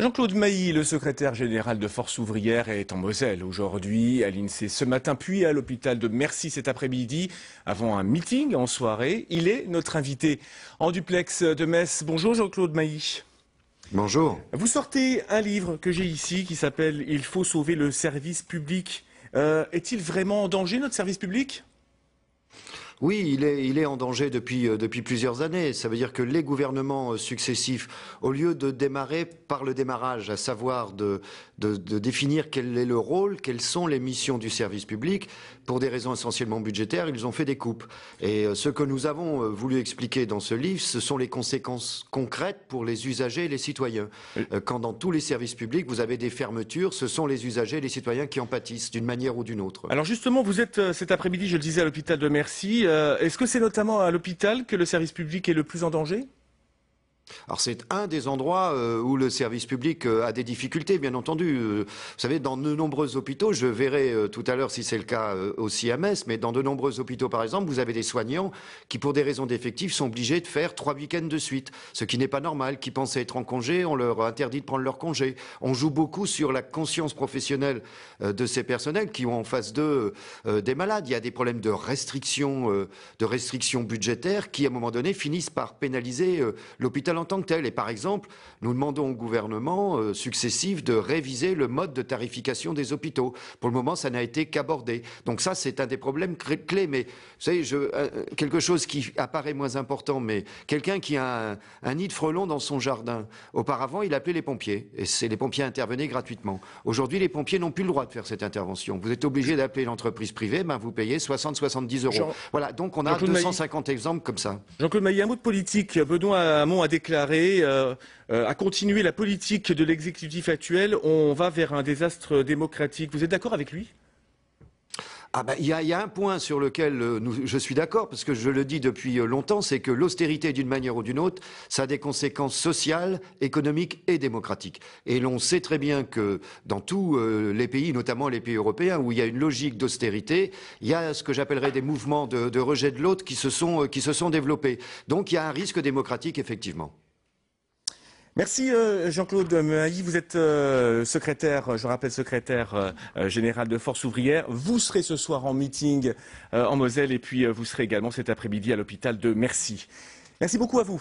Jean-Claude Mailly, le secrétaire général de Force ouvrière, est en Moselle aujourd'hui, à l'INSEE ce matin, puis à l'hôpital de Mercy cet après-midi, avant un meeting en soirée. Il est notre invité en duplex de Metz. Bonjour Jean-Claude Mailly. Bonjour. Vous sortez un livre que j'ai ici qui s'appelle « Il faut sauver le service public ». Est-il vraiment en danger, notre service public ? Oui, il est en danger depuis plusieurs années. Ça veut dire que les gouvernements successifs, au lieu de démarrer par le démarrage, à savoir de définir quel est le rôle, quelles sont les missions du service public, pour des raisons essentiellement budgétaires, ils ont fait des coupes. Et ce que nous avons voulu expliquer dans ce livre, ce sont les conséquences concrètes pour les usagers et les citoyens. Quand dans tous les services publics, vous avez des fermetures, ce sont les usagers et les citoyens qui en pâtissent d'une manière ou d'une autre. Alors justement, vous êtes cet après-midi, je le disais, à l'hôpital de Mercy. Est-ce que c'est notamment à l'hôpital que le service public est le plus en danger ? Alors c'est un des endroits où le service public a des difficultés, bien entendu. Vous savez, dans de nombreux hôpitaux, je verrai tout à l'heure si c'est le cas aussi à Metz, mais dans de nombreux hôpitaux, par exemple, vous avez des soignants qui, pour des raisons d'effectifs, sont obligés de faire 3 week-ends de suite, ce qui n'est pas normal. Qui pensaient être en congé, on leur interdit de prendre leur congé. On joue beaucoup sur la conscience professionnelle de ces personnels qui ont en face d'eux des malades. Il y a des problèmes de restrictions budgétaires qui, à un moment donné, finissent par pénaliser l'hôpital en tant que tel. Et par exemple, nous demandons au gouvernement successif de réviser le mode de tarification des hôpitaux. Pour le moment, ça n'a été qu'abordé. Donc ça, c'est un des problèmes clés. Mais vous savez, quelque chose qui apparaît moins important, mais quelqu'un qui a un nid de frelons dans son jardin. Auparavant, il appelait les pompiers. Et les pompiers intervenaient gratuitement. Aujourd'hui, les pompiers n'ont plus le droit de faire cette intervention. Vous êtes obligé d'appeler l'entreprise privée, vous payez 60-70 euros. Voilà, donc on a 250 exemples comme ça. Jean-Claude Mailly, un mot de politique. Benoît Hamon a déclaré à continuer la politique de l'exécutif actuel, on va vers un désastre démocratique. Vous êtes d'accord avec lui ? Il y a un point sur lequel je suis d'accord, parce que je le dis depuis longtemps, c'est que l'austérité, d'une manière ou d'une autre, ça a des conséquences sociales, économiques et démocratiques. Et l'on sait très bien que dans tous les pays, notamment les pays européens, où il y a une logique d'austérité, il y a ce que j'appellerais des mouvements de rejet de l'autre qui se sont développés. Donc il y a un risque démocratique, effectivement. Merci Jean-Claude Mailly, vous êtes secrétaire, je rappelle secrétaire général de Force ouvrière. Vous serez ce soir en meeting en Moselle et puis vous serez également cet après-midi à l'hôpital de Mercy. Merci beaucoup à vous.